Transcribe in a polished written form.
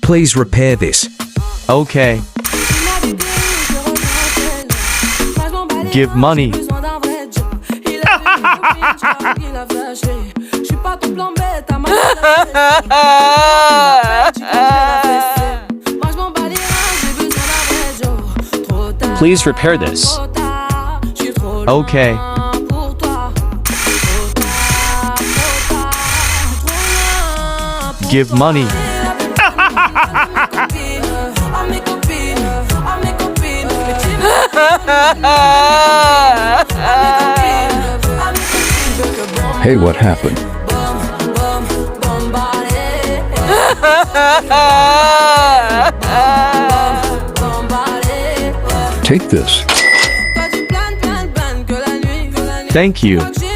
Please repair this. Okay. Give money. Please repair this. Okay. Give money. Hey, what happened? Take this. Thank you.